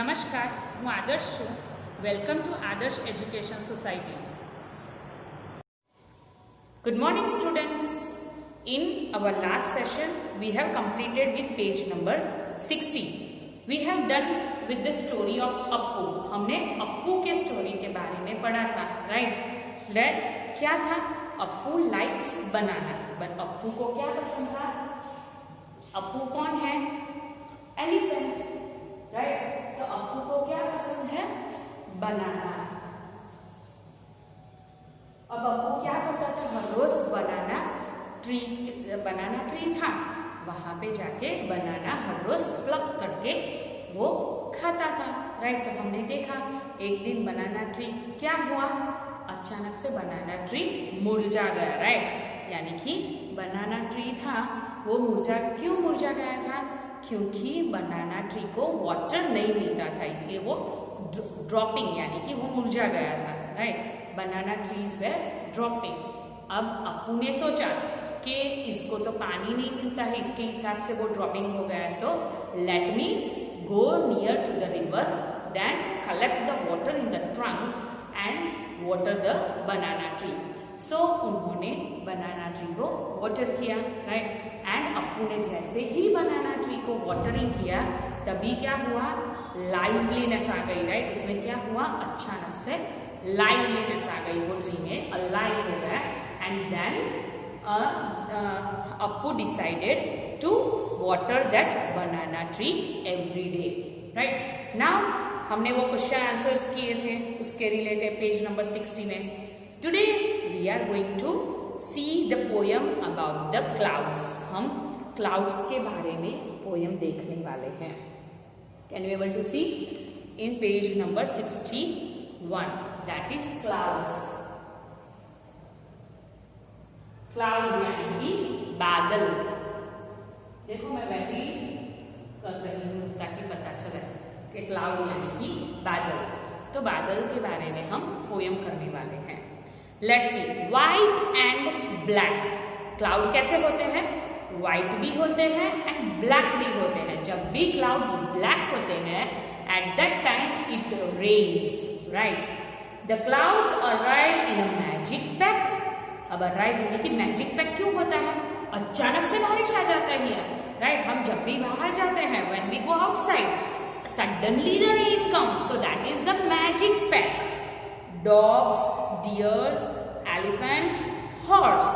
નમસ્કાર, હું આદર્શ છું. વેલકમ ટુ આદર્શ education society. Good morning students. In our last session we have completed with page number 60. We have done with the story of Appu. हमने अप्पू के story के बारे में पढ़ा था, राइट? क्या था? अप्पू लाइक्स बनाना. अप्पू को क्या पसंद था? अप्पू कौन है? Elephant, right? तो अप्पू को क्या पसंद है? बनाना. अब अप्पू क्या करता था? हर रोज बनाना ट्री था, वहां पे जाके बनाना हर रोज प्लक करके वो खाता था, राइट? तो हमने देखा एक दिन बनाना ट्री क्या हुआ? अचानक से बनाना ट्री मुरझा गया, राइट? यानी कि बनाना ट्री था वो क्यों मुरझा गया था? क्योंकि बनाना ट्री को वाटर नहीं मिलता था, इसलिए वो ड्रॉपिंग यानी कि वो मुरझा गया था, right? Banana trees were dropping. अब अप्पू ने सोचा कि इसको तो पानी नहीं मिलता है, इसके हिसाब से वो ड्रॉपिंग हो गया है, तो let me go near to the river, then collect the water in the trunk and water the banana tree. So उन्होंने बनाना ट्री को वाटर किया, राइट? एंड अप्पू ने जैसे ही बनाना ट्री को वाटरिंग किया तभी क्या हुआ? लाइवलीनेस आ गई, राइट? उसमें क्या हुआ? अचानक से लाइवलीनेस आ गई, वो ट्री में अलाइव हो गया. And then Appu decided to water that banana tree every day, right? Now हमने वो क्वेश्चन आंसर्स किए थे उसके रिलेटेड पेज नंबर 60 में. Today we are going to see the poem about the clouds. हम क्लाउड्स के बारे में पोयम देखने वाले हैं. Can you able to see in page number 61, that is clouds. Clouds यानी कि बादल. देखो मैं वैसे कर रही हूँ ताकि पता चले कि क्लाउड यानी कि बादल. तो बादल के बारे में हम पोयम करने वाले हैं. Let's see. White and black. Cloud कैसे होते हैं? व्हाइट भी होते हैं एंड ब्लैक भी होते हैं. जब भी क्लाउड्स ब्लैक होते हैं at that time it rains, right? The clouds arrive in a magic pack. अब अराइव यानी कि मैजिक पैक क्यों होता है? अचानक से बारिश आ जाता है, राइट? हम जब भी बाहर जाते हैं, when we go outside, suddenly the rain comes, so that is the magic pack. Dogs, deers, elephant, horse.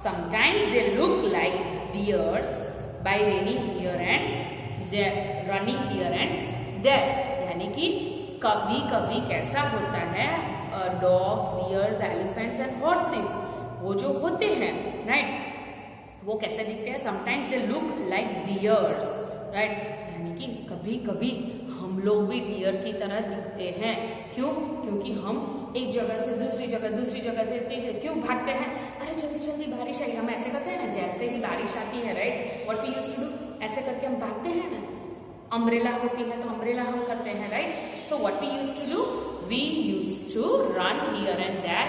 Sometimes they look like deers by running here and there. यानी कि कभी कभी कैसा होता है? Dogs, dears, elephants and horses वो जो होते हैं, राइट? वो कैसे दिखते हैं? Sometimes they look like dears, right? यानी कि कभी कभी हम लोग भी डियर की तरह दिखते हैं. क्यों? क्योंकि हम एक जगह से दूसरी जगह से क्यों भागते हैं? अरे जल्दी जल्दी बारिश आई. हम ऐसे करते हैं ना, जैसे ही बारिश आती है, right? What we used to do, ऐसे करके हम भागते हैं ना. अम्ब्रेला होती है तो अम्ब्रेला हम करते हैं, right? So what we used to do, we used to run here and there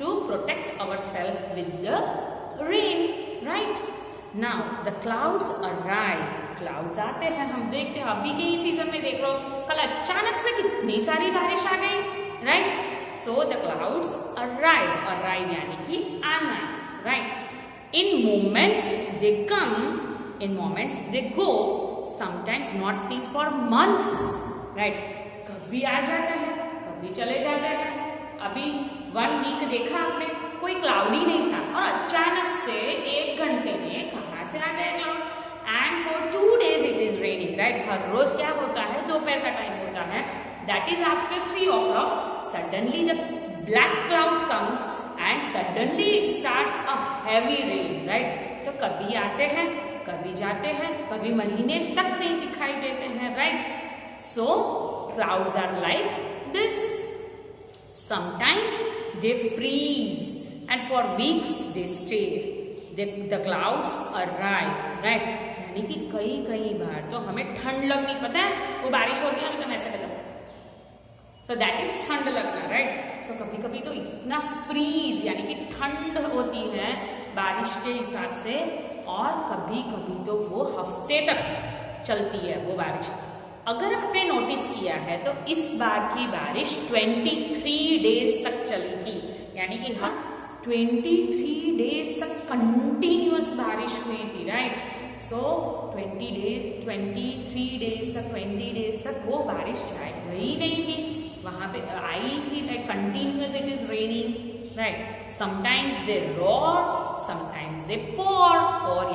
to protect ourself with the rain, right? Now the clouds arrive. Clouds आते हैं, हम देखते हैं. अभी के ही सीजन में देख लो, कल अचानक से कितनी सारी बारिश आ गई, right? So the clouds arrive यानी कि आना, right? In moments they come, in moments they go, sometimes not seen for months, right? कभी आ जाते हैं, कभी चले जाते हैं. अभी 1 वीक देखा आपने, कोई क्लाउडी नहीं था और अचानक से 1 घंटे में कहां से आ गए clouds? And for 2 days it is raining, right? हर रोज क्या होता है? दोपहर का टाइम होता है, that is after 3 o'clock. Suddenly the black cloud comes and suddenly it starts a heavy rain, right? तो कभी आते हैं, कभी जाते हैं, कभी महीने तक नहीं दिखाई देते हैं, right? So clouds are like this. Sometimes they freeze and for weeks they stay. The clouds arrive, right? यानी कि कई बार तो हमें ठंड लगनी, पता है? वो बारिश होती है ना तो ऐसे लगता है, सो दैट इज ठंड लगना, राइट? सो कभी कभी तो इतना फ्रीज यानी कि ठंड होती है बारिश के हिसाब से, और कभी कभी तो वो हफ्ते तक चलती है वो बारिश. अगर आपने नोटिस किया है तो इस बार की बारिश 23 डेज तक चली थी, यानी कि हम 23 डेज तक कंटिन्यूअस बारिश हुई थी, राइट। सो 23 डेज तक वो बारिश गई नहीं थी, वहां पे आई थी, like continuous it is raining, right. Sometimes they roar, sometimes they pour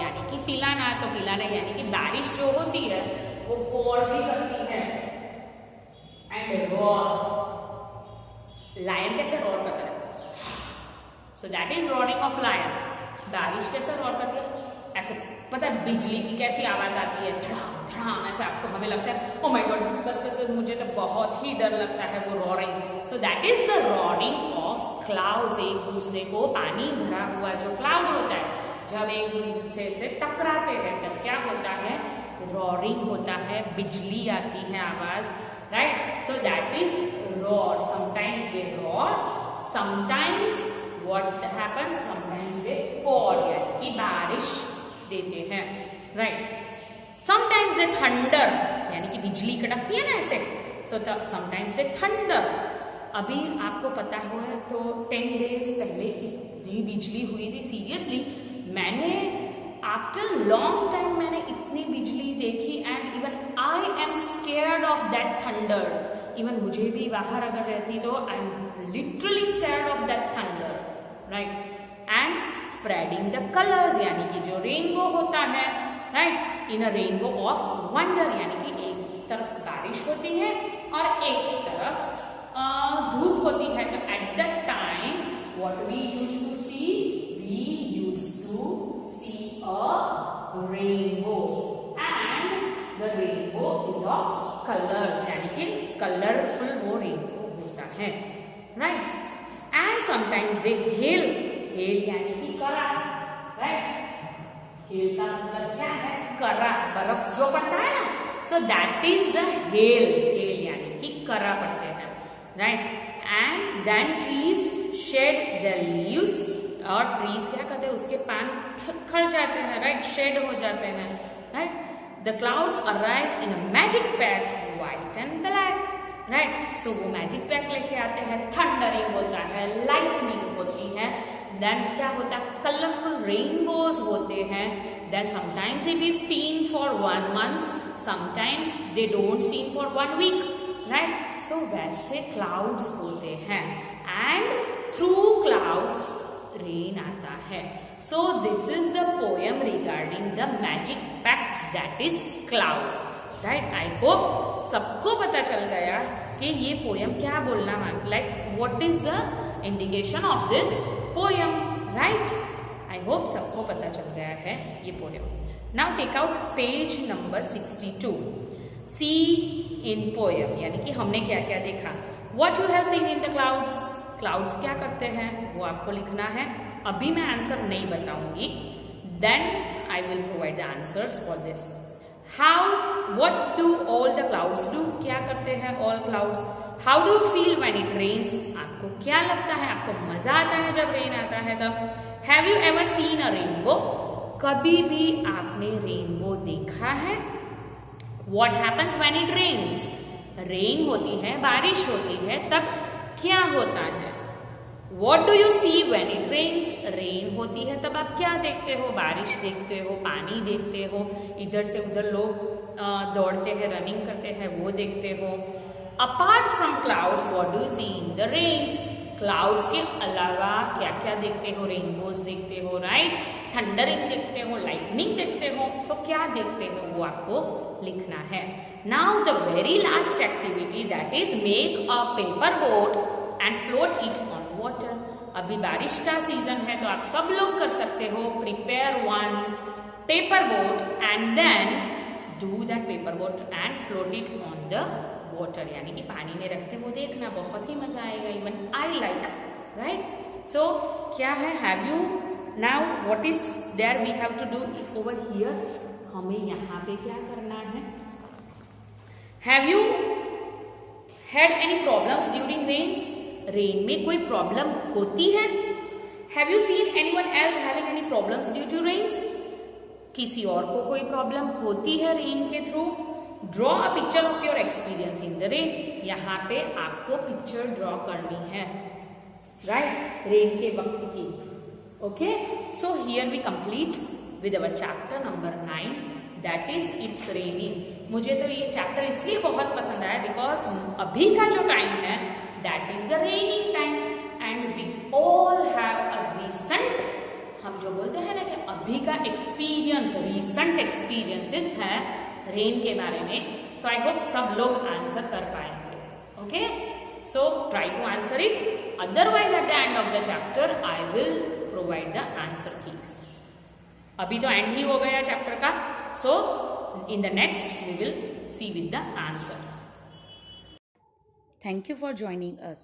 यानी कि पिलाना, तो पिलाना यानी कि बारिश जो होती है वो पॉर भी करती है, एंड रॉर, लायन कैसे रॉर करता है, so that is roaring of lion. बारिश कैसे रॉर करती है, ऐसे पता है बिजली की कैसी आवाज आती है, धड़ाम धड़ाम, ऐसा आपको हमें लगता है ओ माय गॉड, बस मुझे तो बहुत ही डर लगता है वो roaring. So that is the roaring of clouds. एक दूसरे को पानी भरा हुआ जो क्लाउड होता है, जब एक दूसरे से टकराते हैं तब क्या होता है, रॉरिंग होता है, बिजली आती है आवाज, right. So that is roar. Sometimes they roar, sometimes what happens, sometimes they pour, यानी कि बारिश देते हैं, राइट। समटाइम्स दे थंडर, यानी कि बिजली कड़कती है ना ऐसे, सो समटाइम्स दे थंडर। अभी आपको पता हो तो 10 डेज पहले इतनी बिजली हुई थी, सीरियसली मैंने आफ्टर लॉन्ग टाइम मैंने इतनी बिजली देखी, and even I am scared of that thunder. Even मुझे भी बाहर अगर रहती तो I am literally scared of that thunder, right. And spreading the colours, यानी कि जो रेनबो होता है, right, in a rainbow of wonder, यानी कि एक तरफ बारिश होती है और एक तरफ धूप होती है। तो at that time what we used to see, we used to see a rainbow, and the rainbow is of colours, यानी कि कलरफुल वो रेनबो होता है, right. And sometimes they hail, hail यानी कि करा, राइट। हेल का मतलब क्या है, करा, बर्फ जो पड़ता है ना, so that is the hail, hail यानी कि करा पड़ते हैं, right. And then trees shed the leaves, और ट्रीज क्या करते हैं, उसके पान खर जाते हैं, राइट, शेड हो जाते हैं, right. The clouds arrive in a magic pack, white and black, right. So वो मैजिक पैक लेके आते हैं, थंडरिंग होता है, लाइटनिंग होती है, देन क्या होता है, कलरफुल रेनबोज होते हैं, then sometimes it is seen for 1 month, sometimes they don't seen for 1 week, right. So वैसे क्लाउड्स होते हैं, एंड थ्रू क्लाउड्स रेन आता है। So this is the poem regarding the magic pack that is cloud, right. I hope सबको पता चल गया कि ये पोएम क्या बोलना मांग, like what is the indication of this poem, right. I hope सबको पता चल गया है ये poem. Now take out page number 62, see in poem, यानी कि हमने क्या क्या देखा। What you have seen in the clouds, clouds क्या करते हैं वो आपको लिखना है। अभी मैं आंसर नहीं बताऊंगी, then I will provide the answers for this. How, what do all the clouds do, क्या करते हैं all clouds. How do you feel when it rains, आपको क्या लगता है, आपको मजा आता है जब रेन आता है तब। Have you ever seen a rainbow, कभी भी आपने रेनबो देखा है। What happens when it rains, rain होती है, बारिश होती है, तब क्या होता है। What do you see when it rains, rain होती है तब आप क्या देखते हो, बारिश देखते हो, पानी देखते हो, इधर से उधर लोग दौड़ते हैं, रनिंग करते हैं, वो देखते हो। Apart from clouds what do you see in the rains, clouds के अलावा क्या क्या देखते हो, रेनबोज देखते हो, राइट, थंडरिंग देखते हो, लाइटनिंग देखते हो। सो क्या देखते हो वो आपको लिखना है। Now the very last activity that is make a paper boat and float it on water. अभी बारिश का सीजन है तो आप सब लोग कर सकते हो, prepare 1 paper boat and then do that paper boat and float it on the water, यानी कि पानी में रख के वो देखना, बहुत ही मजा आएगा, even I like, right. So क्या है, have you, now what is there we have to do over here, हमें यहाँ पे क्या करना है। Have you had any problems during rains, rain में कोई प्रॉब्लम होती है। Have you seen anyone else having any problems due to rains, किसी और को कोई प्रॉब्लम होती है रेन के through. Draw a picture of your experience in the rain. यहाँ पे आपको पिक्चर ड्रॉ करनी है, राइट, रेन के वक्त की। Okay, so here we complete with our chapter number 9, that is it's raining. मुझे तो ये चैप्टर इसलिए बहुत पसंद आया बिकॉज अभी का जो टाइम है that is the raining time and we all have a recent, हम जो बोलते हैं ना कि अभी का एक्सपीरियंस, रीसेंट एक्सपीरियंसेस है रेन के बारे में। सो आई होप सब लोग आंसर कर पाएंगे। Okay, so try to answer it, otherwise at the end of the chapter I will provide the answer keys. अभी तो एंड ही हो गया चैप्टर का, so in the next we will see with the answers. Thank you for joining us.